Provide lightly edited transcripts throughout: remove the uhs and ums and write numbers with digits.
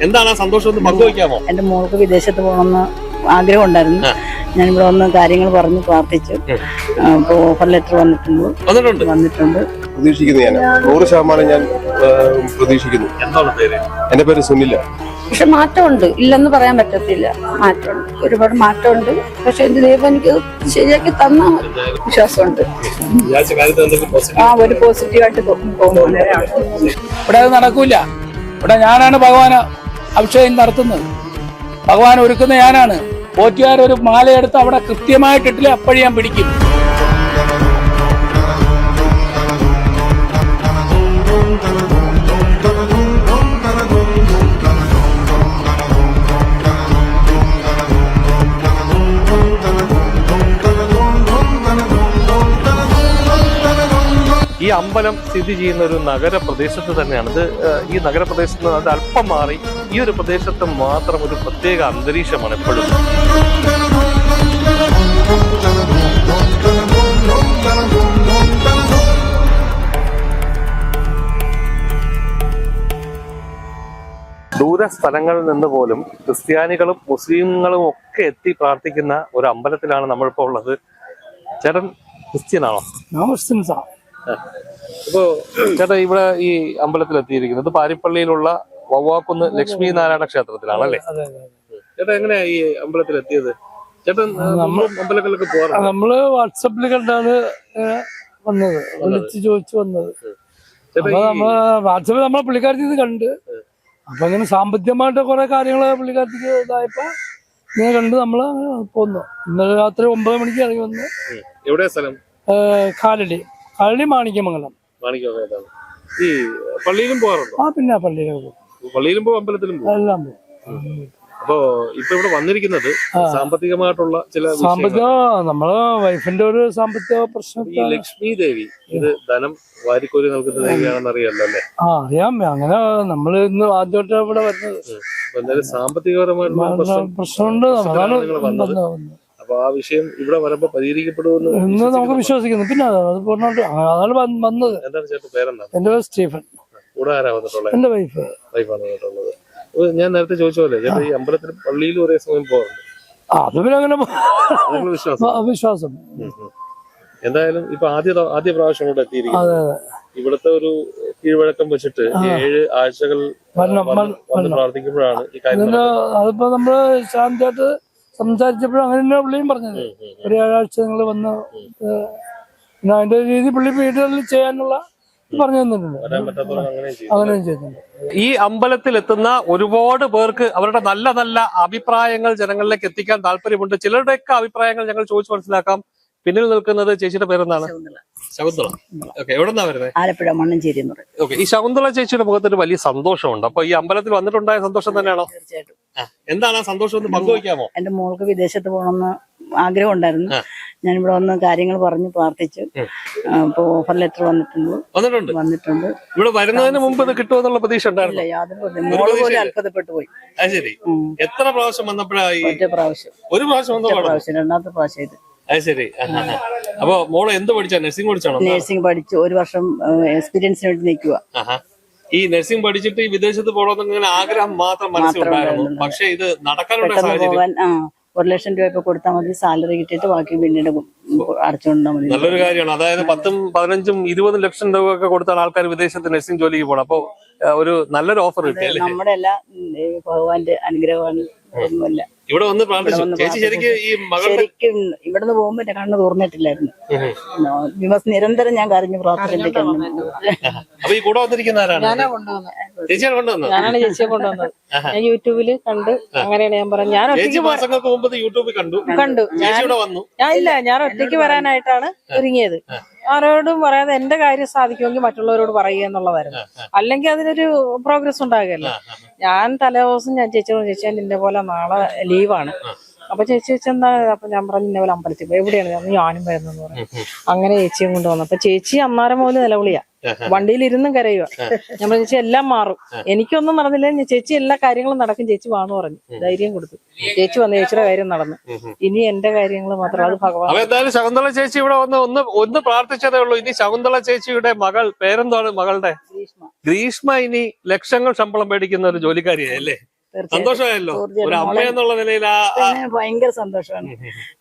എന്താണ് ആ സന്തോഷം ഒന്ന് പങ്കുവയ്ക്കാമോ? എന്റെ മോൾക്ക് വിദേശത്ത് പോകണമെന്ന് ആഗ്രഹം ഉണ്ടായിരുന്നു. ഞാനിവിടെ വന്ന് കാര്യങ്ങൾ പറഞ്ഞ് പ്രാർത്ഥിച്ചു. അപ്പോൾ ഓഫർ ലെറ്റർ വന്നിട്ടുണ്ട്. പ്രതീക്ഷിക്കുന്നു, ഞാൻ 100% ഞാൻ പ്രതീക്ഷിക്കുന്നു. എന്താണ് പേര്? എന്റെ പേര് സുനില. പക്ഷെ മാറ്റമുണ്ട്, ഇല്ലെന്ന് പറയാൻ പറ്റത്തില്ല. മാറ്റമുണ്ട്, ഒരുപാട് മാറ്റമുണ്ട്. പക്ഷെ എന്റെ ദൈവം എനിക്ക് ശരിയാക്കി തന്ന വിശ്വാസമുണ്ട്. ഒരു പോസിറ്റീവായിട്ട് തോന്നുന്നു. ഇവിടെ അത് നടക്കൂല. ഇവിടെ ഞാനാണ് ഭഗവാന് അഭിഷേകം നടത്തുന്നത്, ഭഗവാൻ ഒരുക്കുന്ന ഞാനാണ്. പോറ്റുകാരൊരു മാലയെടുത്ത് അവിടെ കൃത്യമായിട്ടിട്ടില്ല, അപ്പോഴും ഞാൻ പിടിക്കും. ഈ അമ്പലം സ്ഥിതി ചെയ്യുന്ന ഒരു നഗരപ്രദേശത്ത് തന്നെയാണ്. ഈ നഗരപ്രദേശത്ത് നിന്ന് അത് അല്പം മാറി ഈ ഒരു പ്രദേശത്ത് മാത്രം ഒരു പ്രത്യേക അന്തരീക്ഷമാണ് എപ്പോഴും. ദൂര സ്ഥലങ്ങളിൽ നിന്ന് പോലും ക്രിസ്ത്യാനികളും മുസ്ലിങ്ങളും ഒക്കെ എത്തി പ്രാർത്ഥിക്കുന്ന ഒരു അമ്പലത്തിലാണ് നമ്മളിപ്പോൾ ഉള്ളത്. ചേട്ടൻ ക്രിസ്ത്യനാണോ? ഇപ്പോ ചേട്ടാ ഇവിടെ ഈ അമ്പലത്തിൽ എത്തിയിരിക്കുന്നത് പാരിപ്പള്ളിയിലുള്ള വവ്വാക്കുന്ന് ലക്ഷ്മി നാരായണ ക്ഷേത്രത്തിലാണല്ലേ? ചേട്ടാ എങ്ങനെയാ ഈ അമ്പലത്തിൽ എത്തിയത്? ചേട്ടൻ അമ്പലങ്ങളിലൊക്കെ പോകാറുണ്ട്? നമ്മള് വാട്സപ്പിൽ കണ്ടാണ് വന്നത്, വിളിച്ച് ചോദിച്ചു വന്നത്. വാട്സപ്പിൽ നമ്മളെ പുള്ളിക്കാരത്തി കണ്ട്, അപ്പൊ അങ്ങനെ സാമ്പത്തികമായിട്ട് കുറെ കാര്യങ്ങള് പുള്ളിക്കാരത്തിക്ക് ഇതായപ്പോ ഇങ്ങനെ കണ്ട് നമ്മള് പോന്നു. ഇന്നലെ രാത്രി 9 മണിക്ക് ഇറങ്ങി വന്ന്. എവിടെയാ സ്ഥലം? കാലടി മാണിക്യമംഗലം. ഈ പള്ളിയിലും പോകാറുണ്ടോ? പിന്നെ പള്ളിയിലും പോകും, അമ്പലത്തിലും പോകും, എല്ലാം പോകും. അപ്പോ ഇപ്പൊ ഇവിടെ വന്നിരിക്കുന്നത് സാമ്പത്തികമായിട്ടുള്ള ചില നമ്മളെ വൈഫിന്റെ ഒരു സാമ്പത്തിക പ്രശ്നം. ഈ ലക്ഷ്മി ദേവി ഇത് ധനം വാരിക്കോരി നൽകുന്ന ദേവിയാണെന്ന് അറിയാലോ അല്ലേ? അറിയാം. അങ്ങനെ നമ്മള് ഇന്ന് ആദ്യമായിട്ട് ഇവിടെ വരുന്നത്. എന്തായാലും സാമ്പത്തികപരമായിട്ടുള്ള പ്രശ്നമുണ്ട്. അപ്പൊ ആ വിഷയം ഇവിടെ വരുമ്പോ പരിഹരിക്കപ്പെടുമെന്ന് നമുക്ക് വിശ്വസിക്കുന്നു. പിന്നെ അത് പൂർണ്ണമായിട്ട് അതാണ് വന്നത്. എന്താണ് ചേട്ടൻ പേരെന്താണ്? എന്റെ പേര് സ്റ്റീഫൻ. കൂടെ ആരാ വന്നിട്ടുള്ളത്? എന്റെ വൈഫാണ് വന്നിട്ടുള്ളത്. ഞാൻ നേരത്തെ ചോദിച്ചോല്ലേ ചേട്ടാ ഈ അമ്പലത്തിൽ പള്ളിയിൽ ഒരേ സമയം പോകാറുണ്ട്? അത് പിന്നെ അങ്ങനെ വിശ്വാസം. എന്തായാലും ഇപ്പൊ ആദ്യ പ്രാവശ്യം ഇവിടെ എത്തിയിരിക്കുന്നത്. ഇവിടുത്തെ ഒരു കീഴ്വഴക്കം വെച്ചിട്ട് 7 ആഴ്ചകൾ പ്രാർത്ഥിക്കുമ്പോഴാണ് ഈ കാര്യം. അതിപ്പോ നമ്മള് ശാന്തിയായിട്ട് സംസാരിച്ചപ്പോഴും അങ്ങനെ തന്നെ പുള്ളിയും പറഞ്ഞത്. ഒരു 7 ആഴ്ച നിങ്ങൾ വന്ന് പിന്നെ അതിന്റെ രീതി പുള്ളി വീടുകളിൽ ചെയ്യാനുള്ള പറഞ്ഞു തന്നിട്ടുണ്ട്. അങ്ങനെ ചെയ്തിട്ടുണ്ട്. ഈ അമ്പലത്തിൽ എത്തുന്ന ഒരുപാട് പേർക്ക് അവരുടെ നല്ല നല്ല അഭിപ്രായങ്ങൾ ജനങ്ങളിലേക്ക് എത്തിക്കാൻ താല്പര്യമുണ്ട്. ചിലരുടെയൊക്കെ അഭിപ്രായങ്ങൾ ഞങ്ങൾ ചോദിച്ചു മനസ്സിലാക്കാം. പിന്നിൽ നിൽക്കുന്നത് ചേച്ചിയുടെ പേരെന്താണ്? ശകുന്തള. എവിടെന്നാ വരുന്നത്? ആലപ്പുഴ മണ്ണഞ്ചേരി എന്ന് പറയും. ഓക്കെ. ഈ ശകുന്തള ചേച്ചിയുടെ മുഖത്തൊരു വലിയ സന്തോഷമുണ്ട്. അപ്പൊ ഈ അമ്പലത്തിൽ വന്നിട്ടുണ്ടായ സന്തോഷം തന്നെയാണോ? തീർച്ചയായിട്ടും. എന്താണ് ആ സന്തോഷം ഒന്ന് പങ്കുവയ്ക്കാമോ? എന്റെ മോൾക്ക് വിദേശത്ത് പോകണമെന്ന് ആഗ്രഹം ഉണ്ടായിരുന്നു. ഞാനിവിടെ വന്ന് കാര്യങ്ങൾ പറഞ്ഞ് പ്രാർത്ഥിച്ചു. അപ്പൊ ഓഫർ ലെറ്റർ വന്നിട്ടുണ്ട്. ഇവിടെ വരുന്നതിന് മുമ്പ് ഇത് കിട്ടുമെന്നുള്ള പ്രതീക്ഷ ഉണ്ടായിരുന്നു? മോള് പോലും അത്ഭുതപ്പെട്ടു പോയി. ശരി. എത്ര പ്രാവശ്യം വന്നപ്പോഴായി? ഒറ്റ പ്രാവശ്യം. ഒരു പ്രാവശ്യം. രണ്ടാമത്തെ പ്രാവശ്യം ഇത്. അത് ശരി. അപ്പൊ മോള് എന്ത് പഠിച്ചാ? നഴ്സിംഗ് പഠിച്ചാണോ? നഴ്സിംഗ് പഠിച്ചു. 1 വർഷം എക്സ്പീരിയൻസിന് വേണ്ടി നിൽക്കുക. ഈ നഴ്സിംഗ് പഠിച്ചിട്ട് ഈ വിദേശത്ത് പോകണമെന്ന് ആഗ്രഹം മാത്രം മനസ്സിലുണ്ടായിരുന്നു. പക്ഷെ ഇത് നടക്കാനുള്ള സാഹചര്യം. 1 ലക്ഷം രൂപ ഇപ്പൊ കൊടുത്താൽ മതി. സാലറി കിട്ടിയിട്ട് ബാക്കി പിന്നീട് അടച്ചുകൊണ്ടാൽ മതി. നല്ലൊരു കാര്യമാണ്. അതായത് 10, 15, 20 ലക്ഷം രൂപ ഒക്കെ കൊടുത്താണ് ആൾക്കാർ വിദേശത്ത് നഴ്സിംഗ് ജോലിക്ക് പോകണം. അപ്പൊ ഒരു നല്ലൊരു ഓഫർ കിട്ടി. നമ്മുടെ എല്ലാ ഭഗവാന്റെ അനുഗ്രഹമാണ്. ഒന്നുമില്ല. ഇവിടെ വന്ന് പ്രാർത്ഥിച്ചു. ചേച്ചി ശരിക്കും ഈ ശരിക്കും ഇവിടുന്ന് പോകുമ്പോ എന്റെ കണ്ണ് തുറന്നിട്ടില്ലായിരുന്നു. നിരന്തരം ഞാൻ കരഞ്ഞു പ്രാർത്ഥിച്ചിരിക്കുന്നു. അപ്പൊ ഈ കൂടെ വന്നിരിക്കുന്ന ആരാണ്? ചേച്ചിയാണ് കൊണ്ടുവന്നത്? ഞാനാണ് ചേച്ചിയെ കൊണ്ടുവന്നത്. ഞാൻ യൂട്യൂബില് കണ്ട് അങ്ങനെയാണ് ഞാൻ പറഞ്ഞത്. ഞാൻ ഒറ്റയ്ക്ക് മാസങ്ങൾക്ക് മുമ്പ് യൂട്യൂബിൽ കണ്ടു. ഞാൻ ഒറ്റയ്ക്ക് വരാനായിട്ടാണ് ഒരുങ്ങിയത്. ആരോടും പറയാതെ എന്റെ കാര്യം സാധിക്കുമെങ്കിൽ മറ്റുള്ളവരോട് പറയുക എന്നുള്ളതായിരുന്നു. അല്ലെങ്കിൽ അതിനൊരു പ്രോഗ്രസ് ഉണ്ടാകുകയല്ലോ. ഞാൻ തലേദിവസം ഞാൻ ചേച്ചിയോട് ചോദിച്ചാൽ നിന്റെ പോലെ നാളെ ലീവാണ്, അപ്പൊ ചേച്ചി വെച്ചെന്താ, അപ്പൊ ഞാൻ പറഞ്ഞു ഇന്ന പോലെ അമ്പലത്തിൽ പോയി. എവിടെയാണ് ഞാനും വരുന്നെന്ന് പറഞ്ഞു. അങ്ങനെ ചേച്ചിയും കൊണ്ടുവന്നു. അപ്പൊ ചേച്ചി അന്നേരം പോലെ നിലവിളിയാ, വണ്ടിയിലിരുന്നും കരയുക. ഞാൻ പറഞ്ഞു ചേച്ചി എല്ലാം മാറും, എനിക്കൊന്നും നടന്നില്ല, ചേച്ചി എല്ലാ കാര്യങ്ങളും നടക്കും, ചേച്ചി വാന്ന് പറഞ്ഞു. ധൈര്യം കൊടുത്തു. ചേച്ചി വന്ന് ചേച്ചിയുടെ കാര്യം നടന്നു. ഇനി എന്റെ കാര്യങ്ങൾ മാത്രം അത് ഭഗവാൻ. അപ്പൊ എന്തായാലും ശകുന്തള ചേച്ചി ഇവിടെ ഒന്ന് പ്രാർത്ഥിച്ചതേ ഉള്ളൂ. ഇനി ശകുന്തള ചേച്ചിയുടെ മകൾ, പേരെന്താണ് മകളുടെ? ഗ്രീഷ്മ. ഇനി ലക്ഷങ്ങൾ ശമ്പളം മേടിക്കുന്ന ഒരു ജോലിക്കാരിയായി അല്ലേ? സന്തോഷമായല്ലോ ഒരു അമ്മ എന്നുള്ള നിലയിൽ. ഭയങ്കര സന്തോഷമാണ്.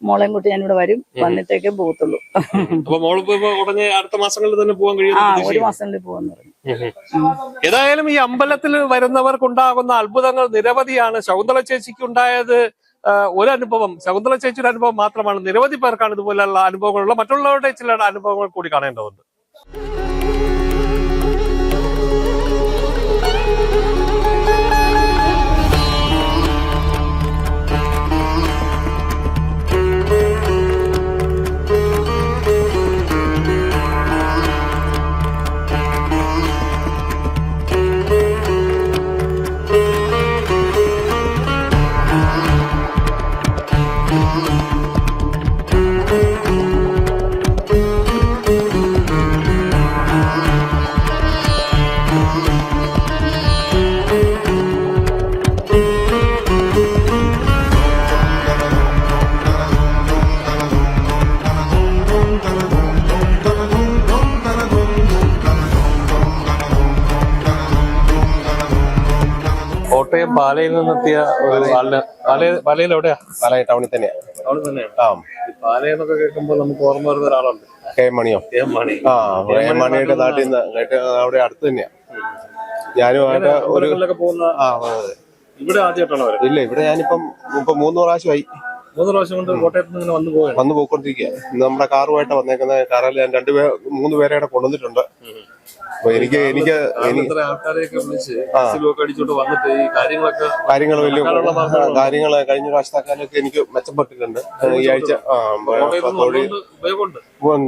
മോളെയും കുട്ടി ഞാനിവിടെ വരും, വന്നിട്ടേക്കേ പോകത്തുള്ളൂ. അപ്പൊ മോളിപ്പോ ഉടനെ അടുത്ത മാസങ്ങളിൽ തന്നെ പോകാൻ കഴിയും? 1 മാസങ്ങളിൽ പോകാന്ന് പറഞ്ഞു. ഏതായാലും ഈ അമ്പലത്തിൽ വരുന്നവർക്കുണ്ടാകുന്ന അത്ഭുതങ്ങൾ നിരവധിയാണ്. ശകുന്തള ചേച്ചിക്ക് ഉണ്ടായത് ഒരു അനുഭവം, ശകുന്തള ചേച്ചിയുടെ അനുഭവം മാത്രമാണ്. നിരവധി പേർക്കാണ് ഇതുപോലുള്ള അനുഭവങ്ങളുള്ള. മറ്റുള്ളവരുടെ ചില അനുഭവങ്ങൾ കൂടി കാണേണ്ടതുണ്ട്. കോട്ടയം പാലയിൽ നിന്നെത്തിയ ഒരു പാലയിൽ എവിടെയാ? പാലായി ടൗണിൽ തന്നെയാ. അവിടെ തന്നെയാണ്. പാലയെന്നൊക്കെ കേൾക്കുമ്പോൾ നമുക്ക് ഓർമ്മ വരുന്ന ഒരാളുണ്ട്. മണിയോ? മണി. മണിയുടെ നാട്ടിൽ നിന്ന് അവിടെ അടുത്ത് തന്നെയാ. ഞാനും ഒരു പോകുന്ന. ഇവിടെ ആദ്യമായിട്ടാണോ? ഇല്ല, ഇവിടെ ഞാനിപ്പം 3 പ്രാവശ്യമായി. 3 പ്രാവശ്യം കൊണ്ട് കോട്ടയത്ത് നിന്ന് വന്നു പോയിക്കൊണ്ടിരിക്കുക. ഇന്ന് നമ്മുടെ കാറുമായിട്ട് വന്നേക്കുന്ന കാറിൽ ഞാൻ 3 പേരെ ഇവിടെ കൊണ്ടുവന്നിട്ടുണ്ട്. അപ്പൊ എനിക്ക് ആൾക്കാരെയൊക്കെ വിളിച്ച് അടിച്ചോണ്ട് വന്നിട്ട് ഈ കാര്യങ്ങൾ കാര്യങ്ങൾ കഴിഞ്ഞ പ്രാവശ്യത്താക്കാനൊക്കെ എനിക്ക് മെച്ചപ്പെട്ടിട്ടുണ്ട്. ഈ ആഴ്ച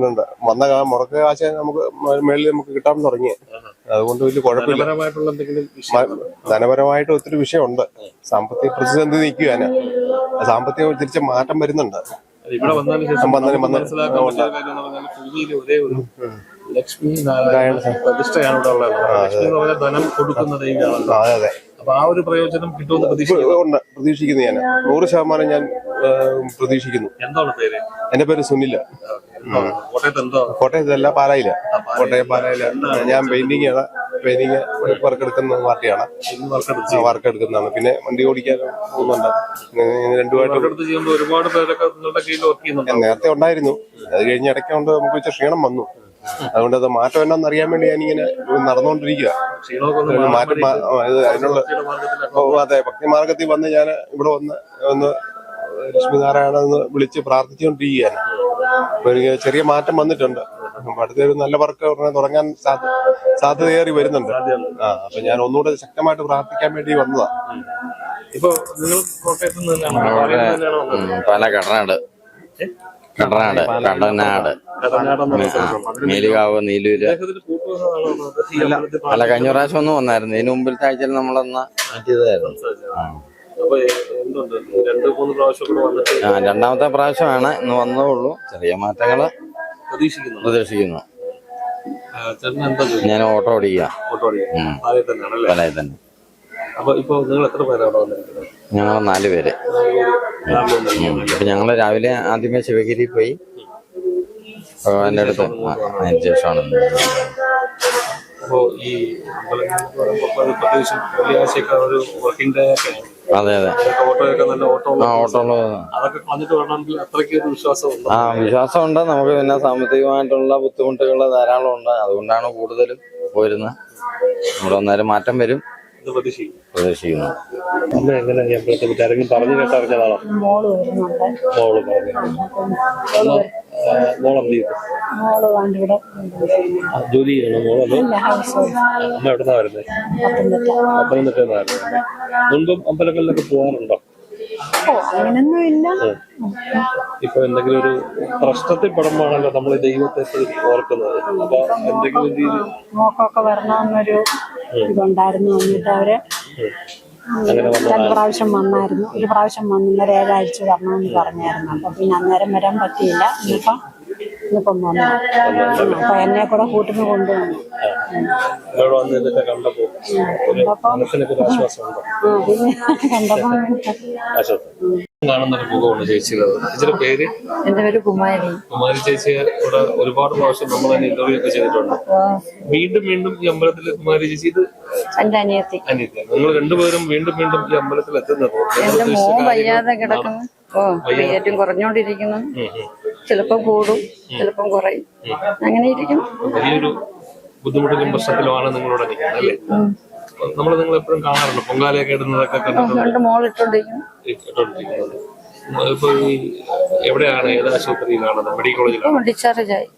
ഉണ്ട് വന്ന മുടക്ക കാശ് നമുക്ക് മേളിൽ നമുക്ക് കിട്ടാൻ തുടങ്ങി. അതുകൊണ്ട് വലിയ കുഴപ്പമില്ല. ധനപരമായിട്ട് ഒത്തിരി വിഷയമുണ്ട്. സാമ്പത്തിക പ്രതിസന്ധി നിൽക്കുകയാണ്. സാമ്പത്തികം തിരിച്ച് മാറ്റം വരുന്നുണ്ട്. ലക്ഷ്മി നാരായണ പ്രതിഷ്ഠയാണ് ഇവിടെ ഉള്ളത്. ലക്ഷ്മി എന്ന് പറഞ്ഞാൽ ധനം കൊടുക്കുന്ന ദൈവമാണല്ലോ. അപ്പൊ ആ ഒരു പ്രയോജനം കിട്ടുമെന്ന് പ്രതീക്ഷിക്കുന്നു. ഞാൻ 100% ഞാൻ പ്രതീക്ഷിക്കുന്നു. എന്താണ് പേര്? എന്റെ പേര് സുനില. കോട്ടയത്തല്ല, പാലായില. കോട്ടയം പാലായില. ഞാൻ പെയിന്റിംഗ് വർക്ക് എടുക്കുന്ന പാർട്ടിയാണ്. വർക്ക് എടുക്കുന്നതാണ്. പിന്നെ വണ്ടി ഓടിക്കാൻ പോകുന്നുണ്ട്. രണ്ടുമായിട്ട് ഒരുപാട് പേരൊക്കെ നിങ്ങളുടെ കീഴിൽ വർക്ക് ചെയ്യുന്നുണ്ട്. നേരത്തെ ഉണ്ടായിരുന്നു. അത് കഴിഞ്ഞ ഇടയ്ക്കൊണ്ട് നമുക്ക് വെച്ച ക്ഷീണം വന്നു. അതുകൊണ്ട് അത് മാറ്റം എന്നാന്ന് അറിയാൻ വേണ്ടി ഞാനിങ്ങനെ നടന്നുകൊണ്ടിരിക്കുക. അതിനുള്ള അതെ, ഭക്തിമാർഗത്തിൽ വന്ന് ഞാൻ ഇവിടെ ഒന്ന് ലക്ഷ്മി നാരായണ എന്ന് വിളിച്ച് പ്രാർത്ഥിച്ചുകൊണ്ടിരിക്കുകയാണ്. അപ്പൊ എനിക്ക് ചെറിയ മാറ്റം വന്നിട്ടുണ്ട്. അടുത്തൊരു നല്ല വർക്ക് ഉടനെ തുടങ്ങാൻ സാധ്യതയേറി വരുന്നുണ്ട്. അപ്പൊ ഞാൻ ഒന്നുകൂടെ ശക്തമായിട്ട് പ്രാർത്ഥിക്കാൻ വേണ്ടി വന്നതാ. ഇപ്പൊ നിങ്ങൾ കോട്ടയത്ത് നിന്നാണ്? പല കടനാട് മേലുകാവ്, നീലൂര്. അല്ല, കഴിഞ്ഞ പ്രാവശ്യം ഒന്നും വന്നായിരുന്നു. ഇതിന് മുമ്പിലത്തെ ആഴ്ചയിൽ നമ്മളൊന്ന് മാറ്റിയതായിരുന്നു. രണ്ടാമത്തെ പ്രാവശ്യമാണ് ഇന്ന് വന്നതുള്ളൂ. ചെറിയ മാറ്റങ്ങള് പ്രതീക്ഷിക്കുന്നു. ഞാൻ ഓട്ടോ ഓടിക്കുക. പാലായിൽ തന്നെ. ഞങ്ങൾ 4 പേര്. ഞങ്ങള് രാവിലെ ആദ്യമേ ശിവഗിരി പോയി ഭഗവാന്റെ അടുത്ത്. അതിന് ശേഷമാണ് അതെ വിശ്വാസമുണ്ട് നമുക്ക്. പിന്നെ സാമ്പത്തികമായിട്ടുള്ള ബുദ്ധിമുട്ടുകൾ ധാരാളം ഉണ്ട്. അതുകൊണ്ടാണ് കൂടുതലും പോയിരുന്നത്. ഇവിടെ വന്നാലും മാറ്റം വരും പ്രതീക്ഷിക്കുന്നു. പറഞ്ഞു കേട്ടറിഞ്ഞതാണോ? മോള് വരുന്നുണ്ട്. ജോലി ചെയ്യണോ മോള്? അമ്മ എവിടുന്നാ വരുന്നത്? പത്തനംതിട്ട. മുൻപും അമ്പലങ്ങളിലൊക്കെ പോകാറുണ്ടോ? അങ്ങനൊന്നും ഇല്ല. ഇപ്പൊ എന്തെങ്കിലും ഒരു പ്രശ്നത്തിൽ പെടുമ്പോഴാണല്ലോ നമ്മൾ ദൈവത്തെ ഓർക്കുന്നത്. അപ്പൊ എന്തെങ്കിലും രീതിയിൽ മോക്കൊക്കെ വരണമെന്നൊരു ഇതുണ്ടായിരുന്നു. എന്നിട്ട് അവര് അങ്ങനെ രണ്ട് വന്നതാണ്. പ്രാവശ്യം വന്നായിരുന്നു. ഒരു പ്രാവശ്യം വന്നില്ല, 7 ആഴ്ച വരണമെന്ന് പറഞ്ഞായിരുന്നു. അപ്പൊ പിന്നെ അന്നേരം വരാൻ പറ്റിയില്ല. ഇന്നിപ്പം വന്നു. അപ്പൊ എന്നെ കൂടെ കൂട്ടിന് കൊണ്ടുവന്നു. ഇവിടെ വന്ന് ഇതൊക്കെ കണ്ടപ്പോ ഒരു മനസ്സിനൊക്കെ ഒരു ആശ്വാസമുണ്ടോ? പിന്നെ കണ്ടപ്പോ ആശ്വാസം. കാണുന്ന ഒരു മുഖമുണ്ട് ചേച്ചിയുടെ. ചേച്ചിയുടെ പേര്? എന്റെ പേര് കുമാരി. കുമാരി ചേച്ചി ഇവിടെ ഒരുപാട് പ്രാവശ്യം നമ്മൾ തന്നെ ഇന്റർവ്യൂ ഒക്കെ ചെയ്തിട്ടുണ്ട്. വീണ്ടും വീണ്ടും ഈ അമ്പലത്തിൽ കുമാരി ചേച്ചി ഇത് എന്റെ അനിയത്തി. അനിയത്തിയാണ്. നിങ്ങൾ രണ്ടുപേരും വീണ്ടും വീണ്ടും ഈ അമ്പലത്തിൽ എത്തുന്നത് എന്റെ മോൻ വയ്യാതെ കിടക്കുന്നു. വെയിറ്റും കുറഞ്ഞോണ്ടിരിക്കുന്നു. ചിലപ്പോ കൂടും, ചിലപ്പം കുറയും, അങ്ങനെ ഇരിക്കുന്നു. വലിയൊരു ബുദ്ധിമുട്ടിലും പ്രശ്നത്തിലുമാണ് നിങ്ങളോട് നിൽക്കുന്നത് അല്ലേ? നമ്മൾ നിങ്ങൾ എപ്പോഴും കാണാറുണ്ട് പൊങ്കാലയൊക്കെ ഇടുന്നതൊക്കെ കണ്ടിട്ടുണ്ട്. രണ്ട് മോളിട്ടോണ്ടിരിക്കുന്നു. ഇപ്പൊ ഈ എവിടെയാണ്, ഏത് ആശുപത്രിയിലാണ്? മെഡിക്കൽ കോളേജിലാണ് ഡിസ്ചാർജ് ആയി.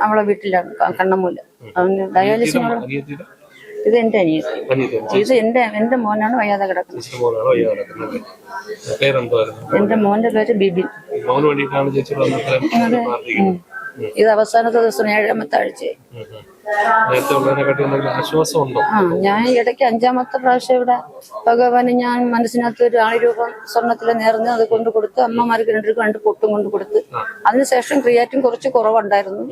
അവളെ വീട്ടിലാണ് കണ്ണമ്മൂല. അവന് ഡയാലിസിസ്. ഇത് എന്റെ അനിയത്തി. ഇത് എന്റെ മോനാണ് വയ്യാതെ കിടക്കുന്നത്. എന്റെ മോന്റെ പേര് ബിബിൻ. മോന് വേണ്ടിയിട്ടാണ് ചേച്ചി പ്രാർത്ഥിക്കുന്നത്. ഇത് അവസാനത്തെ ദിവസം 7ാമത്തെ ആഴ്ചയായി. നേരത്തെ ഉള്ളതിനെക്കാട്ടി എന്തെങ്കിലും ആശ്വാസം ഉണ്ടോ? ഞാൻ ഇടയ്ക്ക് 5ാമത്തെ പ്രാവശ്യം ഇവിടെ ഭഗവാന് ഞാൻ മനസ്സിനകത്ത് ഒരു 1000 രൂപ സ്വർണ്ണത്തില് നേർന്ന് അത് കൊണ്ട് കൊടുത്ത് അമ്മമാർക്ക് 2 പൊട്ടും കൊണ്ട് കൊടുത്ത്. അതിനുശേഷം ക്രിയാറ്റിൻ കുറച്ച് കുറവുണ്ടായിരുന്നു.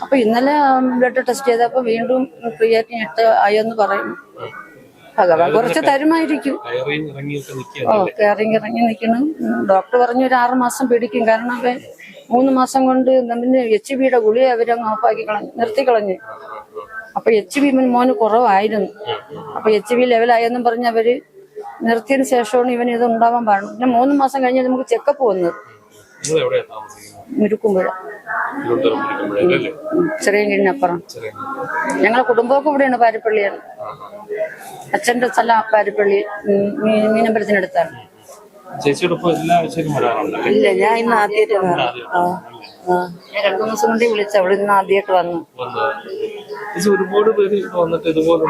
അപ്പൊ ഇന്നലെ ബ്ലഡ് ടെസ്റ്റ് ചെയ്തപ്പോ വീണ്ടും ക്രിയാറ്റിൻ 8 ആയെന്ന് പറയുന്നു. ഭഗവാൻ കുറച്ച് തരുമായിരിക്കും. കയറിങ് ഇറങ്ങി നിൽക്കണം. ഡോക്ടർ പറഞ്ഞു ഒരു 6 മാസം പിടിക്കും. കാരണം 3 മാസം കൊണ്ട് പിന്നെ HIV ഗുളിക അവരങ്ങ് ഓഫാക്കി കളഞ്ഞു, നിർത്തിക്കളഞ്ഞു. അപ്പൊ HIV മോന് കുറവായിരുന്നു. അപ്പൊ HIV ലെവലായെന്നും പറഞ്ഞ് അവര് നിർത്തിയതിന് ശേഷമാണ് ഇവന് ഇത് ഉണ്ടാവാൻ പാടുള്ളൂ. പിന്നെ 3 മാസം കഴിഞ്ഞ് നമുക്ക് ചെക്കപ്പ് വന്നത്. മുരുക്കുമ്പുഴ, ചെറിയ കിഴിനപ്പുറം. ഞങ്ങളെ കുടുംബമൊക്കെ ഇവിടെയാണ്, പാരിപ്പള്ളിയാണ്. അച്ഛന്റെ സ്ഥലം പാരിപ്പള്ളി, മീനമ്പലത്തിനടുത്താണ്. ഇല്ല, ഞാൻ ഇന്ന് ആദ്യമായിട്ട് വന്നു. ഞാൻ 2 ദിവസം കൊണ്ട് വിളിച്ചു. അവിടെ ഇന്ന് ആദ്യമായിട്ട് വന്നു. ഒരുപാട് പേര് വന്നിട്ട് ഇതുപോലെ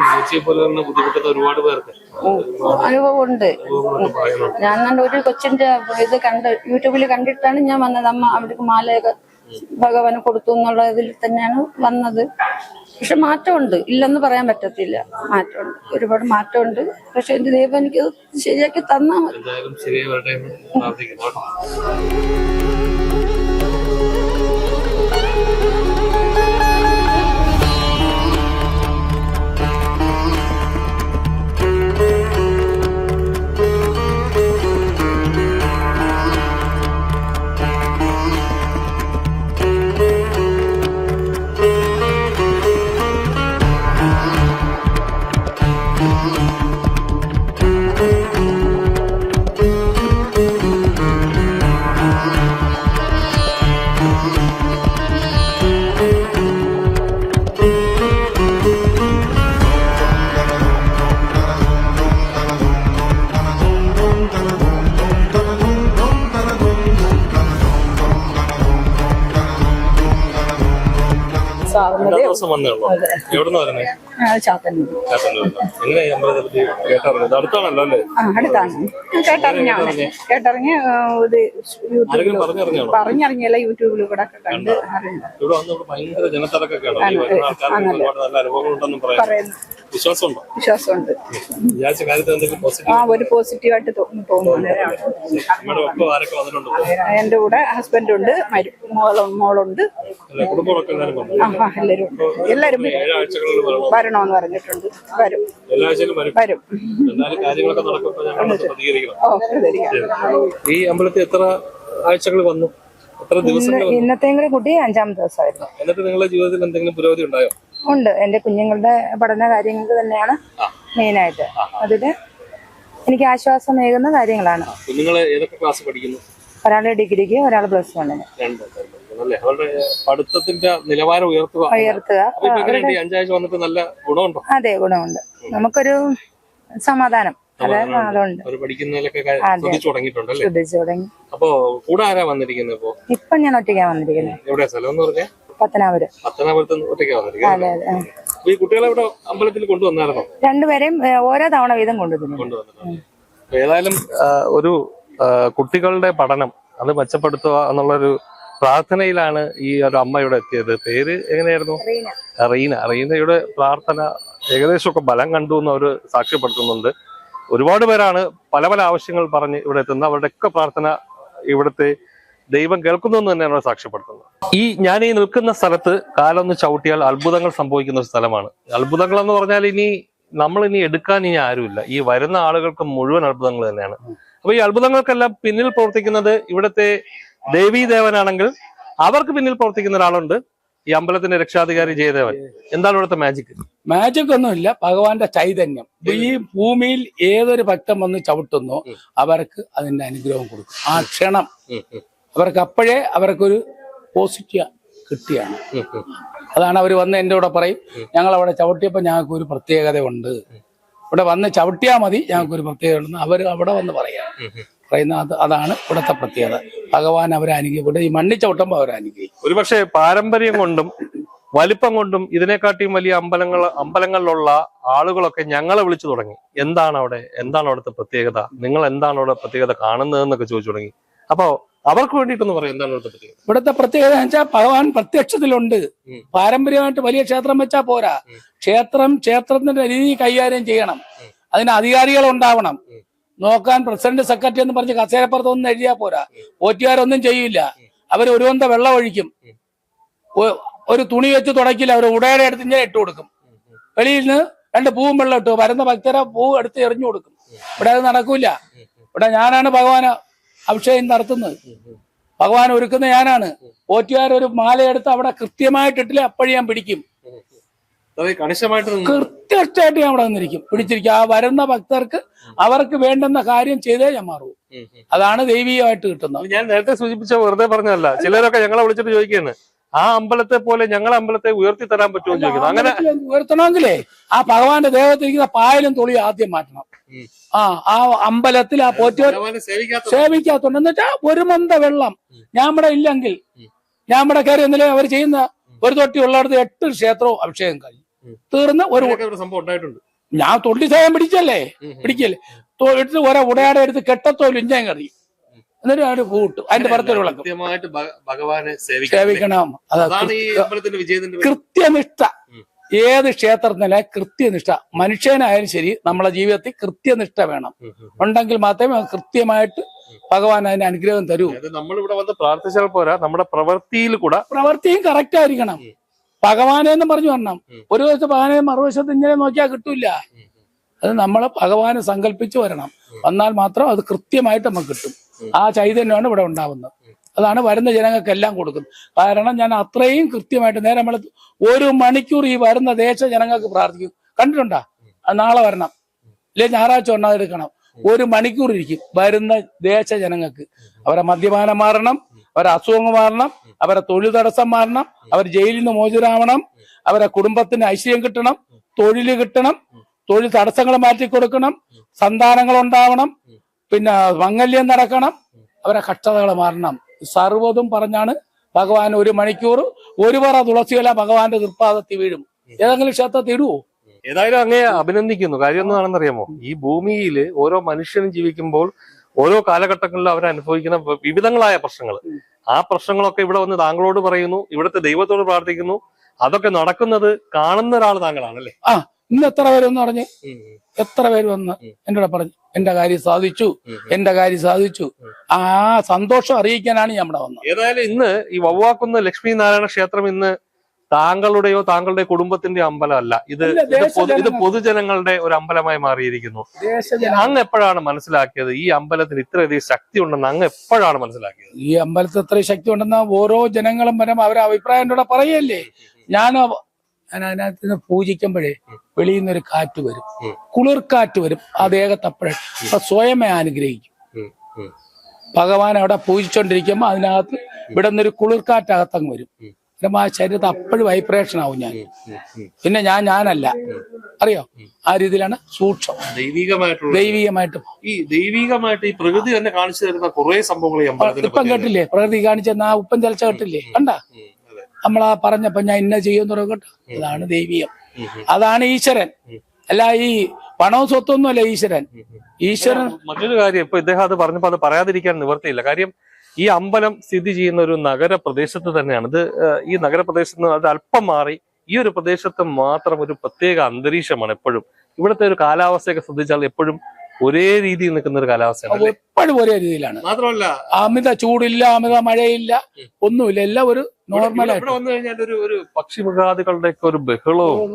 ബുദ്ധിമുട്ടുന്ന ഒരുപാട് പേർക്ക് അനുഭവമുണ്ട്. ഞാൻ ഒരു കൊച്ചിന്റെ ഇത് യൂട്യൂബിൽ കണ്ടിട്ടാണ് ഞാൻ വന്നത്. അമ്മ അവിടേക്ക് മാലയൊക്കെ ഭഗവാന് കൊടുത്തു എന്നുള്ള ഇതിൽ തന്നെയാണ് വന്നത്. പക്ഷെ മാറ്റമുണ്ട്, ഇല്ലെന്ന് പറയാൻ പറ്റത്തില്ല. മാറ്റമുണ്ട്, ഒരുപാട് മാറ്റമുണ്ട്. പക്ഷെ എന്റെ ദൈവം എനിക്ക് ശരിയാക്കി തന്നാ മതി. ശരിയായി വരട്ടെ എന്ന് പ്രാർത്ഥിക്കുന്നു. ദിവസം വന്നേ ഉള്ളൂ. എവിടുന്ന് വരുന്നേ? എങ്ങനെയാ അമ്പലത്തിൽ കേട്ടറിഞ്ഞത്? അടുത്താണല്ലോ അല്ലേ? അടുത്താണ്. കേട്ടറിഞ്ഞ് പറഞ്ഞറിഞ്ഞല്ല, യൂട്യൂബിൽ കൂടെ കണ്ട് ഇവിടെ വന്ന് ഭയങ്കര ജനത്തിരക്കൊക്കെയാണ്. ഒരുപാട് നല്ല അനുഭവങ്ങളുണ്ടെന്നും പറയുന്നു. വിശ്വാസമുണ്ടോ? വിശ്വാസമുണ്ട്. വിചാരിച്ച കാര്യത്തിൽ എന്തെങ്കിലും പോസിറ്റീവ്? ഒരു പോസിറ്റീവായിട്ട് തോന്നുന്നു. എന്റെ കൂടെ ഹസ്ബൻഡുണ്ട്, മോളുണ്ട്, കുടുംബമൊക്കെ എല്ലാരും ഉണ്ട്. എല്ലാരും വരണമെന്ന് പറഞ്ഞിട്ടുണ്ട്. വരും, വരും. കാര്യങ്ങളൊക്കെ നടക്കുമ്പോൾ ഈ അമ്പലത്തിൽ എത്ര ആഴ്ചകൾ വന്നു? എത്ര ദിവസങ്ങൾ? ഇന്നത്തെയും കൂടെ കൂട്ടി 5ാമത്തെ ദിവസമായിരുന്നു. എന്നിട്ട് നിങ്ങളുടെ ജീവിതത്തിൽ എന്തെങ്കിലും പുരോഗതി ഉണ്ടായോ? ഉണ്ട്. എന്റെ കുഞ്ഞുങ്ങളുടെ പഠന കാര്യങ്ങൾക്ക് തന്നെയാണ് മെയിനായിട്ട്. അതില് എനിക്ക് ആശ്വാസമേകുന്ന കാര്യങ്ങളാണ്. കുഞ്ഞുങ്ങളെ ഏതൊക്കെ ക്ലാസ് പഠിക്കുന്നു? ഒരാള് ഡിഗ്രിക്ക്, ഒരാള് +1. അവരുടെ പഠിത്തത്തിന്റെ നിലവാരം ഉയർത്തുക. 5 വന്നിട്ട് നല്ല ഗുണമുണ്ടോ? അതെ, ഗുണമുണ്ട്. നമുക്കൊരു സമാധാനം. അതുകൊണ്ട് പഠിക്കുന്നതിലൊക്കെ ശ്രദ്ധിച്ചു തുടങ്ങിയിട്ടുണ്ടല്ലേ? ശ്രദ്ധിച്ചു തുടങ്ങി. അപ്പൊ കൂടെ ആരാ വന്നിരിക്കുന്നത്? ഇപ്പൊ ഞാൻ ഒറ്റയ്ക്കാ വന്നിരിക്കുന്നത്. എവിടെയാ സ്ഥലം എന്ന് പറഞ്ഞാൽ? പത്തനാപുരം. പത്തനാപുരത്ത് ഒറ്റയ്ക്കാ വന്നിരിക്കുന്നത്. അതെ, അതെ. ഈ കുട്ടികളെ ഇവിടെ അമ്പലത്തിൽ കൊണ്ടുവന്നായിരുന്നോ? രണ്ടുപേരെയും ഓരോ തവണ വീതം കൊണ്ടുവന്നു. ഏതായാലും ഒരു കുട്ടികളുടെ പഠനം അത് മെച്ചപ്പെടുത്തുക എന്നുള്ളൊരു പ്രാർത്ഥനയിലാണ് ഈ ഒരു അമ്മ ഇവിടെ എത്തിയത്. പേര് എങ്ങനെയായിരുന്നു? റീന. റീനയുടെ പ്രാർത്ഥന ഏകദേശമൊക്കെ ബലം കണ്ടു എന്ന് അവര് സാക്ഷ്യപ്പെടുത്തുന്നുണ്ട്. ഒരുപാട് പേരാണ് പല പല ആവശ്യങ്ങൾ പറഞ്ഞ് ഇവിടെ എത്തുന്നത്. അവരുടെയൊക്കെ പ്രാർത്ഥന ഇവിടുത്തെ ദൈവം കേൾക്കുന്നു എന്ന് തന്നെയാണ് സാക്ഷ്യപ്പെടുത്തുന്നത്. ഞാൻ ഈ നിൽക്കുന്ന സ്ഥലത്ത് കാലൊന്ന് ചവിട്ടിയാൽ അത്ഭുതങ്ങൾ സംഭവിക്കുന്ന ഒരു സ്ഥലമാണ്. അത്ഭുതങ്ങൾ എന്ന് പറഞ്ഞാൽ നമ്മളിനി എടുക്കാൻ ആരുമില്ല. ഈ വരുന്ന ആളുകൾക്ക് മുഴുവൻ അത്ഭുതങ്ങൾ തന്നെയാണ്. അപ്പൊ ഈ അത്ഭുതങ്ങൾക്കെല്ലാം പിന്നിൽ പ്രവർത്തിക്കുന്നത് ഇവിടുത്തെ ദേവീദേവനാണെങ്കിൽ അവർക്ക് പിന്നിൽ പ്രവർത്തിക്കുന്ന ഒരാളുണ്ട്, ഈ അമ്പലത്തിന്റെ രക്ഷാധികാരി ജയദേവൻ. എന്താണ് ഇവിടുത്തെ മാജിക്? മാജിക് ഒന്നുമില്ല, ഭഗവാന്റെ ചൈതന്യം. ഈ ഭൂമിയിൽ ഏതൊരു ഭക്തൻ വന്ന് ചവിട്ടുന്നോ അവർക്ക് അതിന്റെ അനുഗ്രഹം കൊടുക്കും. ആ ക്ഷണം അവർക്ക് അപ്പോഴേ അവർക്കൊരു പോസിറ്റീവ് കിട്ടിയാണ്. അതാണ് അവർ വന്ന് എൻ്റെ കൂടെ പറയും, ഞങ്ങൾ അവിടെ ചവിട്ടിയപ്പോൾ ഞങ്ങൾക്ക് ഒരു പ്രത്യേകത ഉണ്ട്, ഇവിടെ വന്ന് ചവിട്ടിയാൽ മതി, ഞങ്ങൾക്കൊരു പ്രത്യേകത ഉണ്ടെന്ന് അവർ അവിടെ വന്ന് പറയുന്ന അതാണ് ഇവിടുത്തെ പ്രത്യേകത. ഭഗവാൻ അവരെ അനുഗ്രഹിക്കും. ഈ മണ്ണി ചവിട്ടുമ്പോൾ അവരെ അനുഗ്രഹിക്കും. ഒരുപക്ഷെ പാരമ്പര്യം കൊണ്ടും വലിപ്പം കൊണ്ടും ഇതിനെക്കാട്ടിയും വലിയ അമ്പലങ്ങളിലുള്ള ആളുകളൊക്കെ ഞങ്ങളെ വിളിച്ചു തുടങ്ങി. എന്താണ് അവിടുത്തെ പ്രത്യേകത, നിങ്ങൾ എന്താണ് അവിടെ പ്രത്യേകത കാണുന്നതെന്നൊക്കെ ചോദിച്ചു തുടങ്ങി. അപ്പോ അവർക്ക് വേണ്ടിയിട്ടൊന്ന് പറയാം, എന്താണ് ഇവിടുത്തെ പ്രത്യേകത? ഇവിടുത്തെ പ്രത്യേകത എന്ന് വെച്ചാൽ ഭഗവാൻ പ്രത്യക്ഷത്തിലുണ്ട്. പാരമ്പര്യമായിട്ട് വലിയ ക്ഷേത്രം വെച്ചാൽ പോരാ, ക്ഷേത്രത്തിന്റെ രീതി കൈകാര്യം ചെയ്യണം. അതിന് അധികാരികൾ ഉണ്ടാവണം. നോക്കാൻ പ്രസിഡന്റ് സെക്രട്ടറി എന്ന് പറഞ്ഞ് കസേരപ്പുറത്തൊന്നും എഴുതിയാൽ പോരാ. പോറ്റുകാരൊന്നും ചെയ്യില്ല. അവർ ഒരു വന്ന വെള്ളം ഒഴിക്കും, ഒരു തുണി വെച്ച് തുടക്കില്ല, അവർ ഉടയുടെ അടുത്ത് ഇങ്ങനെ ഇട്ട് കൊടുക്കും. വെളിയിൽ നിന്ന് 2 പൂവും വെള്ളം ഇട്ടു, വരുന്ന ഭക്തരെ പൂ എടുത്ത് എറിഞ്ഞു കൊടുക്കും. ഇവിടെ അത് നടക്കൂല. ഇവിടെ ഞാനാണ് ഭഗവാന് അഭിഷേകം നടത്തുന്നത്, ഭഗവാൻ ഒരുക്കുന്ന ഞാനാണ്. പോറ്റുകാരൊരു മാലയെടുത്ത് അവിടെ കൃത്യമായിട്ടിട്ടില്ല, അപ്പോഴും ഞാൻ പിടിക്കും. കൃത്യമായിട്ട് ഞാൻ അവിടെ നിന്നിരിക്കും, പിടിച്ചിരിക്കും. ആ വരുന്ന ഭക്തർക്ക് അവർക്ക് വേണ്ടുന്ന കാര്യം ചെയ്തേ ഞാൻ മാറൂ. അതാണ് ദൈവീയമായിട്ട് കിട്ടുന്നത്. ഞാൻ നേരത്തെ സൂചിപ്പിച്ച വെറുതെ പറഞ്ഞതല്ല, ചിലരൊക്കെ ഞങ്ങളെ വിളിച്ചിട്ട് ചോദിക്കുകയാണ്, ആ അമ്പലത്തെ പോലെ ഞങ്ങളെ അമ്പലത്തെ ഉയർത്തി തരാൻ പറ്റുമോ ചോദിക്കുന്നു. അങ്ങനെ ഉയർത്തണമെങ്കിലേ ആ ഭഗവാന്റെ ദേഹത്തിരിക്കുന്ന പായലും തുളിയും ആദ്യം മാറ്റണം. ആ അമ്പലത്തിൽ ആ പോറ്റുകാർ സേവിക്കാത്തോണ്ട് എന്നുവെച്ചാ ഒരു മന്ത വെള്ളം ഞാൻ ഇവിടെ ഇല്ലെങ്കിൽ, ഞാൻ ഇവിടെ കയറി എന്നില്ലേ അവർ ചെയ്യുന്ന ഒരു തൊട്ടി ഉള്ളിടത്ത് 8 ക്ഷേത്രവും അഭിഷേകം കഴിഞ്ഞു തീർന്ന് ഒരു സംഭവം ഉണ്ടായിട്ടുണ്ട്. ഞാൻ തൊണ്ടി സേവം പിടിക്കല്ലേ എടുത്ത് ഒരേ ഉടയാടെ എടുത്ത് കെട്ടത്തോലും ഇഞ്ചാൻ കറി എന്നിട്ട് അവര് പൂട്ടും. അതിന്റെ പുറത്തൊരു വിളക്കും സേവിക്കണം. കൃത്യനിഷ്ഠ ഏത് ക്ഷേത്രത്തിലെ കൃത്യനിഷ്ഠ, മനുഷ്യനായാലും ശരി നമ്മളെ ജീവിതത്തിൽ കൃത്യനിഷ്ഠ വേണം. ഉണ്ടെങ്കിൽ മാത്രമേ കൃത്യമായിട്ട് ഭഗവാൻ അതിന്റെ അനുഗ്രഹം തരൂ. നമ്മളിവിടെ വന്ന് പ്രാർത്ഥിച്ചാൽ പോരാ, നമ്മുടെ പ്രവൃത്തിയും കറക്റ്റ് ആയിരിക്കണം. ഭഗവാനെ എന്ന് പറഞ്ഞു വരണം. ഒരു ദിവസം ഭഗവാനെ മറുവശത്ത് ഇങ്ങനെ നോക്കിയാൽ കിട്ടൂല. അത് നമ്മളെ ഭഗവാനെ സങ്കല്പിച്ച് വരണം. വന്നാൽ മാത്രം അത് കൃത്യമായിട്ട് നമുക്ക് കിട്ടും. ആ ചൈതന്യമാണ് ഇവിടെ ഉണ്ടാവുന്നത്. അതാണ് വരുന്ന ജനങ്ങൾക്കെല്ലാം കൊടുക്കുന്നത്. കാരണം ഞാൻ അത്രയും കൃത്യമായിട്ട് നേരെ നമ്മൾ 1 മണിക്കൂർ ഈ വരുന്ന ദേശ ജനങ്ങൾക്ക് പ്രാർത്ഥിക്കും. കണ്ടിട്ടുണ്ടാ? നാളെ വരണം, ഇല്ലേ ഞായറാഴ്ച എടുക്കണം. 1 മണിക്കൂർ ഇരിക്കും വരുന്ന ദേശ ജനങ്ങൾക്ക്. അവരെ മദ്യപാനം മാറണം, അവരെ അസുഖങ്ങൾ മാറണം, അവരെ തൊഴിൽ തടസ്സം മാറണം, അവർ ജയിലിൽ നിന്ന് മോചിതരാവണം, അവരെ കുടുംബത്തിന് ഐശ്വര്യം കിട്ടണം, തൊഴിൽ കിട്ടണം, തൊഴിൽ തടസ്സങ്ങൾ മാറ്റിക്കൊടുക്കണം, സന്താനങ്ങൾ ഉണ്ടാവണം, പിന്നെ മംഗല്യം നടക്കണം, അവരെ കഷ്ടതകൾ മാറണം. സർവ്വതും പറഞ്ഞാണ് ഭഗവാൻ 1 മണിക്കൂർ 1 പറ തുളസിയില ഭഗവാന്റെ തൃപ്പാദത്തിൽ വീഴും. ഏതെങ്കിലും ക്ഷേത്രത്തിൽ ഇടുവോ? ഏതായാലും അങ്ങേ അഭിനന്ദിക്കുന്നു. കാര്യം എന്താണെന്നറിയാമോ, ഈ ഭൂമിയിൽ ഓരോ മനുഷ്യനും ജീവിക്കുമ്പോൾ ഓരോ കാലഘട്ടങ്ങളിലും അവർ അനുഭവിക്കുന്ന വിവിധങ്ങളായ പ്രശ്നങ്ങൾ, ആ പ്രശ്നങ്ങളൊക്കെ ഇവിടെ വന്ന് താങ്കളോട് പറയുന്നു, ഇവിടുത്തെ ദൈവത്തോട് പ്രാർത്ഥിക്കുന്നു. അതൊക്കെ നടക്കുന്നത് കാണുന്ന ഒരാൾ താങ്കളാണല്ലേ? ഇന്ന് എത്ര പേര് വന്ന് പറഞ്ഞ്, എത്ര പേര് വന്ന് എന്നോട് പറഞ്ഞു എന്റെ കാര്യം സാധിച്ചു. ആ സന്തോഷം അറിയിക്കാനാണ് ഞാൻ ഇവിടെ വന്നത്. ഏതായാലും ഇന്ന് ഈ വവ്വാക്കുന്ന് ലക്ഷ്മി നാരായണ ക്ഷേത്രം ഇന്ന് താങ്കളുടെയോ താങ്കളുടെ കുടുംബത്തിന്റെ അമ്പലമല്ല, ഇത് പൊതുജനങ്ങളുടെ ഒരു അമ്പലമായി മാറിയിരിക്കുന്നു. അങ്ങ് എപ്പോഴാണ് മനസ്സിലാക്കിയത് ഈ അമ്പലത്തിന് ഇത്രയധികം ശക്തി ഉണ്ടെന്ന്? അങ്ങ് എപ്പോഴാണ് മനസ്സിലാക്കിയത് ഈ അമ്പലത്തിൽ ഇത്രയും ശക്തി ഉണ്ടെന്ന്? ഓരോ ജനങ്ങളും വരും, അവരെ അഭിപ്രായം എന്നോട് പറയല്ലേ. ഞാൻ അതിനകത്ത് നിന്ന് പൂജിക്കുമ്പോഴേ വെളിയിൽ നിന്നൊരു കാറ്റ് വരും, കുളിർക്കാറ്റ് വരും. ആ ദേഹത്തപ്പോഴേ സ്വയമേ അനുഗ്രഹിക്കും. ഭഗവാൻ അവിടെ പൂജിച്ചോണ്ടിരിക്കുമ്പോ അതിനകത്ത് ഇവിടെ നിന്നൊരു കുളിർക്കാറ്റകത്തങ്ങ് വരും. ആ ശരീരത്തെ അപ്പോഴും വൈബ്രേഷൻ ആവും. ഞാൻ പിന്നെ ഞാനല്ല, അറിയോ? ആ രീതിയിലാണ് സൂക്ഷ്മം ദൈവികമായിട്ട് ഈ പ്രകൃതി തന്നെ കാണിച്ചു തരുന്ന കുറെ സംഭവങ്ങൾ ഇപ്പം കേട്ടില്ലേ? പ്രകൃതി കാണിച്ചെന്ന ആ ഉപ്പൻ ചലച്ച കേട്ടില്ലേ? കണ്ടാ നമ്മളാ പറഞ്ഞപ്പോ ഞാൻ ഇന്ന ചെയ്യുന്ന കേട്ടോ. അതാണ് ദൈവീയം, അതാണ് ഈശ്വരൻ. അല്ല ഈ പണവും സ്വത്തൊന്നും അല്ല ഈശ്വരൻ. മറ്റൊരു കാര്യം, ഇപ്പൊ ഇദ്ദേഹം അത് പറഞ്ഞപ്പോ അത് പറയാതിരിക്കാൻ നിവർത്തിയില്ല. കാര്യം ഈ അമ്പലം സ്ഥിതി ചെയ്യുന്ന ഒരു നഗരപ്രദേശത്ത് തന്നെയാണ്. ഇത് ഈ നഗരപ്രദേശത്ത് നിന്ന് അത് അല്പം മാറി ഈ ഒരു പ്രദേശത്ത് മാത്രം ഒരു പ്രത്യേക അന്തരീക്ഷമാണ് എപ്പോഴും. ഇവിടുത്തെ ഒരു കാലാവസ്ഥയൊക്കെ ശ്രദ്ധിച്ചാൽ എപ്പോഴും ഒരേ രീതിയിൽ നിൽക്കുന്ന ഒരു കാലാവസ്ഥയാണ്. എപ്പോഴും ഒരേ രീതിയിലാണ്. മാത്രമല്ല അമിത ചൂടില്ല, അമിത മഴയില്ല, ഒന്നുമില്ല. എല്ലാം ഒരു നോർമലായിട്ട്. ഇവിടെ വന്നു കഴിഞ്ഞാൽ ഒരു പക്ഷിമൃഗാദികളുടെ ഒക്കെ ഒരു ബഹളവും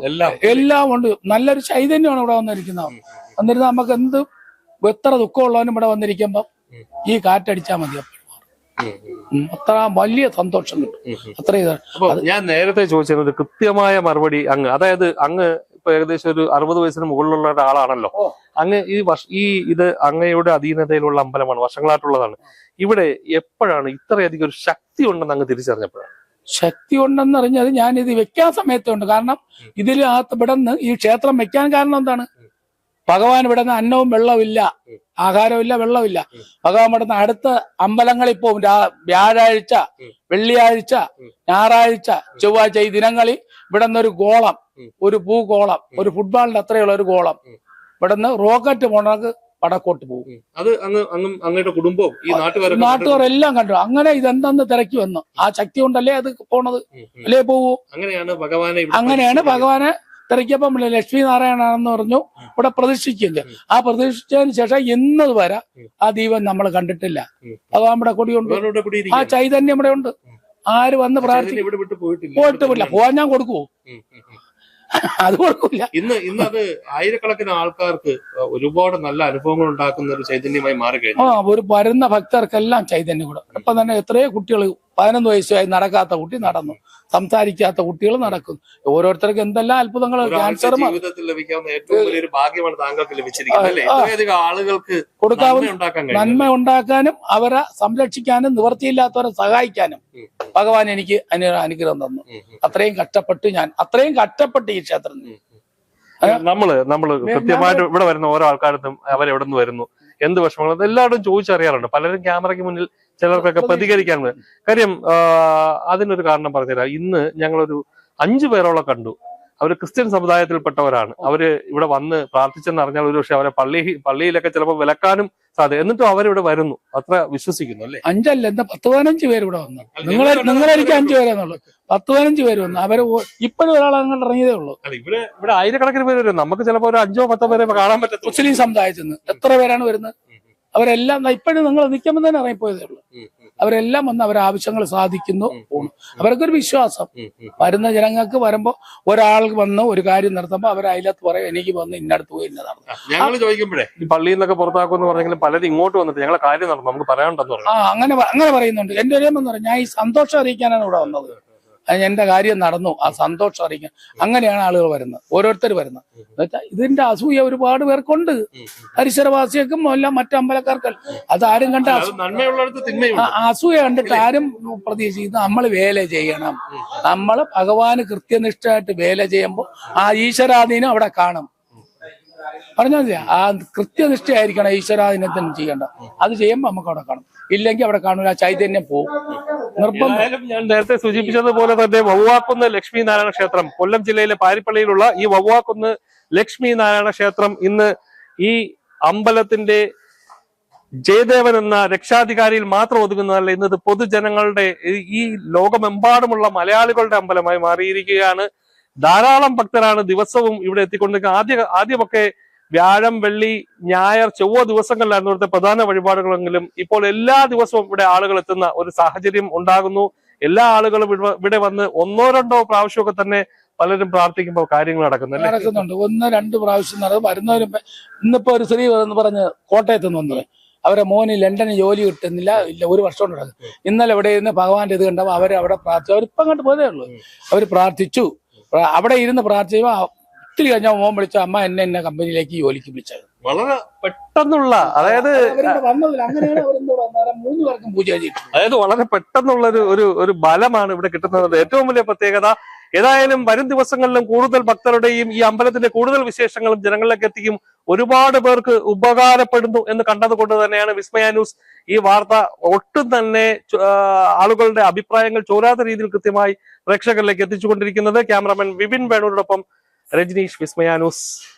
എല്ലാം ഉണ്ട്. നല്ലൊരു ചൈതന്യമാണ് ഇവിടെ വന്നിരിക്കുന്നത്. എന്നിരുന്നാൽ നമുക്ക് എന്ത് എത്ര ദുഃഖമുള്ളവനും ഇവിടെ വന്നിരിക്കുമ്പോ ഈ കാറ്റടിച്ചാൽ മതി, അത്ര വലിയ സന്തോഷം കിട്ടും. അത്ര ഞാൻ നേരത്തെ ചോദിച്ചത് ഒരു കൃത്യമായ മറുപടി അങ്ങ്, അതായത് അങ്ങ് ഇപ്പൊ ഏകദേശം ഒരു 60 വയസ്സിന് മുകളിലുള്ള ഒരാളാണല്ലോ. അങ്ങ് ഇത് അങ്ങയുടെ അധീനതയിലുള്ള അമ്പലമാണ്, വർഷങ്ങളായിട്ടുള്ളതാണ്. ഇവിടെ എപ്പോഴാണ് ഇത്രയധികം ഒരു ശക്തി ഉണ്ടെന്ന് അങ്ങ് തിരിച്ചറിഞ്ഞപ്പോഴാണ്? ശക്തി ഉണ്ടെന്ന് അറിഞ്ഞത് ഞാൻ ഇത് വെക്കാൻ സമയത്തുണ്ട്. കാരണം ഇതിനകത്ത് ഇവിടെ നിന്ന് ഈ ക്ഷേത്രം വെക്കാൻ കാരണം എന്താണ്? ഭഗവാൻ ഇവിടെ നിന്ന് അന്നവും വെള്ളമില്ല, ആഹാരമില്ല, വെള്ളമില്ല. ഭഗവാൻ ഇവിടെ നിന്ന് അടുത്ത അമ്പലങ്ങളിൽ പോവും. വ്യാഴാഴ്ച, വെള്ളിയാഴ്ച, ഞായറാഴ്ച, ചൊവ്വാഴ്ച ഈ ദിനങ്ങളിൽ ഇവിടെ നിന്നൊരു ഗോളം, ഒരു പൂഗോളം, ഒരു ഫുട്ബോളിന്റെ അത്രയുള്ള ഒരു ഗോളം ഇവിടെ നിന്ന് റോക്കറ്റ് പോണക്ക് വടക്കോട്ട് പോകും. അത് അങ്ങയുടെ കുടുംബവും ഈ നാട്ടുകാരെല്ലാം കണ്ടു. അങ്ങനെ ഇതെന്തെന്ന് തിരക്കി വന്നു. ആ ശക്തി കൊണ്ടല്ലേ അത് പോണത്, അല്ലേ പോവൂ. അങ്ങനെയാണ് ഭഗവാനെ തിരക്കിയപ്പം ലക്ഷ്മി നാരായണാണെന്ന് പറഞ്ഞു ഇവിടെ പ്രതിഷ്ഠിക്കുന്നത്. ആ പ്രതിഷ്ഠിച്ചതിന് ശേഷം ഇന്നത് വരെ ആ ദീപം നമ്മൾ കണ്ടിട്ടില്ല. ഭഗവാൻ ഇവിടെ കൊടിയുണ്ട്, ആ ചൈതന്യം ഇവിടെ ഉണ്ട്. ആര് വന്ന് പ്രാർത്ഥിക്കും? പോയിട്ടില്ല. പോവാൻ ഞാൻ കൊടുക്കുവോ? അത് കൊടുക്കില്ല. ഇന്ന് അത് ആയിരക്കണക്കിന് ആൾക്കാർക്ക് ഒരുപാട് നല്ല അനുഭവങ്ങൾ ഉണ്ടാക്കുന്ന ഒരു ചൈതന്യമായി മാറിക്കഴിഞ്ഞു. ഒരു വരുന്ന ഭക്തർക്കെല്ലാം ചൈതന്യം കൂടെ. ഇപ്പൊ തന്നെ എത്രയോ കുട്ടികൾ 11 വയസ്സായി നടക്കാത്ത കുട്ടി നടന്നു, സംസാരിക്കാത്ത കുട്ടികൾ നടക്കുന്നു. ഓരോരുത്തർക്ക് എന്തെല്ലാം അത്ഭുതങ്ങൾ. ക്യാൻസർ ജീവിതത്തിൽ ലഭിക്കാവുന്ന ഏറ്റവും വലിയൊരു ഭാഗ്യമാണ് താങ്കൾക്ക് ലഭിച്ചിരിക്കുന്നത്. ആളുകൾക്ക് കൊടുക്കാവുന്ന നന്മ ഉണ്ടാക്കാനും അവരെ സംരക്ഷിക്കാനും നിവൃത്തിയില്ലാത്തവരെ സഹായിക്കാനും ഭഗവാൻ എനിക്ക് അനുഗ്രഹം തന്നു. അത്രയും കഷ്ടപ്പെട്ട് ഈ ക്ഷേത്രത്തിൽ നമ്മള് കൃത്യമായിട്ട് ഇവിടെ വരുന്ന ഓരോ ആൾക്കാർക്കും അവരെവിടെ നിന്ന് വരുന്നു, എന്ത് വിഷമങ്ങളും എല്ലാവരും ചോദിച്ചറിയാറുണ്ട്. പലരും ക്യാമറയ്ക്ക് മുന്നിൽ ചിലർക്കൊക്കെ പ്രതികരിക്കാറുണ്ട്. കാര്യം അതിനൊരു കാരണം പറഞ്ഞുതരാം. ഇന്ന് ഞങ്ങളൊരു 5 പേരോളം കണ്ടു. അവര് ക്രിസ്ത്യൻ സമുദായത്തിൽപ്പെട്ടവരാണ്. അവര് ഇവിടെ വന്ന് പ്രാർത്ഥിച്ചെന്ന് അറിഞ്ഞാൽ ഒരു പക്ഷെ അവരെ പള്ളിയിലൊക്കെ ചിലപ്പോൾ വിലക്കാനും സാധ്യത. എന്നിട്ടും അവരിവിടെ വരുന്നു, അത്ര വിശ്വസിക്കുന്നു അല്ലേ? 5 അല്ല, എന്താ 10-15 പേര് ഇവിടെ വന്നു. നിങ്ങളെനിക്ക് 5 പേരെന്നുള്ളൂ, 10-15 പേര് വന്നു. അവര് ഇപ്പോഴും ഒരാൾ അങ്ങോട്ട് ഇറങ്ങിയതേ ഉള്ളൂ. ഇവിടെ ആയിരക്കണക്കിന് പേര് വരും. നമുക്ക് ചിലപ്പോൾ ഒരു 5-10 പേരെ കാണാൻ പറ്റും. മുസ്ലിം സമുദായത്തിൽ നിന്ന് എത്ര പേരാണ് വരുന്നത്? അവരെല്ലാം ഇപ്പോഴും നിങ്ങൾ നിൽക്കുമ്പോൾ തന്നെ ഇറങ്ങിപ്പോയതേ ഉള്ളൂ. അവരെല്ലാം വന്ന് അവരെ ആവശ്യങ്ങൾ സാധിക്കുന്നു, പോണു. അവർക്കൊരു വിശ്വാസം. വരുന്ന ജനങ്ങൾക്ക് വരുമ്പോ ഒരാൾ വന്ന് ഒരു കാര്യം നടത്തുമ്പോ അവർ അതിലത്ത് പറയും എനിക്ക് വന്ന് ഇന്നടത്ത് പോയി ഇന്ന നടന്നു. ഞങ്ങൾ ചോദിക്കുമ്പോഴേ ഈ പള്ളിയിൽ നിന്നൊക്കെ പുറത്താക്കുമെന്ന് പറഞ്ഞെങ്കിലും പലരും ഇങ്ങോട്ട് വന്നിട്ട് ഞങ്ങളെ കാര്യം നടന്നു, നമുക്ക് പറയാനുണ്ടെന്ന് പറഞ്ഞു. അങ്ങനെ പറയുന്നുണ്ട്. എന്റെ ഒരു എന്ന് പറഞ്ഞാൽ ഞാൻ ഈ സന്തോഷം അറിയിക്കാനാണ് ഇവിടെ വന്നത്. എന്റെ കാര്യം നടന്നു, ആ സന്തോഷം അറിയിക്കാൻ. അങ്ങനെയാണ് ആളുകൾ വരുന്നത്, ഓരോരുത്തർ വരുന്നത്. എന്നുവെച്ചാൽ ഇതിന്റെ അസൂയ ഒരുപാട് പേർക്കുണ്ട്. പരിസരവാസികൾക്കും എല്ലാം മറ്റമ്പലക്കാർക്കും. അതാരും കണ്ട അസൂയ കണ്ടിട്ട് ആരും പ്രതീക്ഷിക്കുന്നു നമ്മൾ വേല ചെയ്യണം. നമ്മൾ ഭഗവാന് കൃത്യനിഷ്ഠമായിട്ട് വേല ചെയ്യുമ്പോൾ ആ ഈശ്വരാധീനം അവിടെ കാണും. പറഞ്ഞാൽ ആ കൃത്യനിഷ്ഠയായിരിക്കണം ഈശ്വരാധീനത്തിന് ചെയ്യേണ്ട. അത് ചെയ്യുമ്പോൾ നമുക്ക് അവിടെ കാണും. ഇല്ലെങ്കിൽ അവിടെ കാണൂല, ചൈതന്യം പോകും. നിർബന്ധം. ഞാൻ നേരത്തെ സൂചിപ്പിച്ചതുപോലെ തന്നെ വവ്വാക്കുന്ന് ലക്ഷ്മി നാരായണ ക്ഷേത്രം, കൊല്ലം ജില്ലയിലെ പാരിപ്പള്ളിയിലുള്ള ഈ വവ്വാക്കുന്ന് ലക്ഷ്മി നാരായണ ക്ഷേത്രം ഇന്ന് ഈ അമ്പലത്തിന്റെ ജയദേവൻ എന്ന രക്ഷാധികാരിയിൽ മാത്രം ഒതുങ്ങുന്നതല്ല. ഇന്നത് പൊതുജനങ്ങളുടെ, ഈ ലോകമെമ്പാടുമുള്ള മലയാളികളുടെ അമ്പലമായി മാറിയിരിക്കുകയാണ്. ധാരാളം ഭക്തരാണ് ദിവസവും ഇവിടെ എത്തിക്കൊണ്ടിരിക്കുന്നത്. ആദ്യമൊക്കെ വ്യാഴം, വെള്ളി, ഞായർ, ചൊവ്വ ദിവസങ്ങളിലായിരുന്നു ഇവിടുത്തെ പ്രധാന വഴിപാടുകളെങ്കിലും ഇപ്പോൾ എല്ലാ ദിവസവും ഇവിടെ ആളുകൾ എത്തുന്ന ഒരു സാഹചര്യം ഉണ്ടാകുന്നു. എല്ലാ ആളുകളും ഇവിടെ വന്ന് 1-2 പ്രാവശ്യമൊക്കെ തന്നെ പലരും പ്രാർത്ഥിക്കുമ്പോൾ കാര്യങ്ങൾ നടക്കുന്നുണ്ട്. 1-2 പ്രാവശ്യം വരുന്നവരും. ഇന്നിപ്പോ ഒരു സ്ത്രീ എന്ന് പറഞ്ഞ് കോട്ടയത്ത് നിന്ന് വന്നത്, അവരെ മോന് ലണ്ടനിൽ ജോലി കിട്ടുന്നില്ല, 1 വർഷം കൊണ്ട് നടക്കും. ഇന്നലെ ഇവിടെ ഇരുന്ന് ഭഗവാന്റെ ഇത് കണ്ടപ്പോൾ അവരവിടെ പ്രാർത്ഥിച്ചു. അവരിപ്പം അങ്ങോട്ട് പോയതേ ഉള്ളൂ. അവർ പ്രാർത്ഥിച്ചു. അവിടെ ഇരുന്ന് പ്രാർത്ഥിച്ചപ്പോ ഒത്തിരി കഴിഞ്ഞാൽ മോൻ വിളിച്ച അമ്മ എന്നെ കമ്പനിയിലേക്ക് ജോലിക്ക് വിളിച്ചത്. വളരെ പെട്ടെന്നുള്ള, അതായത് അങ്ങനെയാണ് 3 പേർക്കും പൂജ ചെയ്തിട്ട്. അതായത് വളരെ പെട്ടെന്നുള്ള ഒരു ബലമാണ് ഇവിടെ കിട്ടുന്നത്. ഏറ്റവും വലിയ പ്രത്യേകത. ഏതായാലും വരും ദിവസങ്ങളിലും കൂടുതൽ ഭക്തരുടെയും ഈ അമ്പലത്തിന്റെ കൂടുതൽ വിശേഷങ്ങളും ജനങ്ങളിലേക്ക് എത്തിക്കും. ഒരുപാട് പേർക്ക് ഉപകാരപ്പെടുന്നു എന്ന് കണ്ടതുകൊണ്ട് തന്നെയാണ് വിസ്മയ ന്യൂസ് ഈ വാർത്ത ഒട്ടും തന്നെ ആളുകളുടെ അഭിപ്രായങ്ങൾ ചോരാത്ത രീതിയിൽ കൃത്യമായി പ്രേക്ഷകരിലേക്ക് എത്തിച്ചുകൊണ്ടിരിക്കുന്നത്. ക്യാമറാമാൻ വിപിൻ വേണുവിനോടൊപ്പം രജനീഷ്, വിസ്മയ ന്യൂസ്.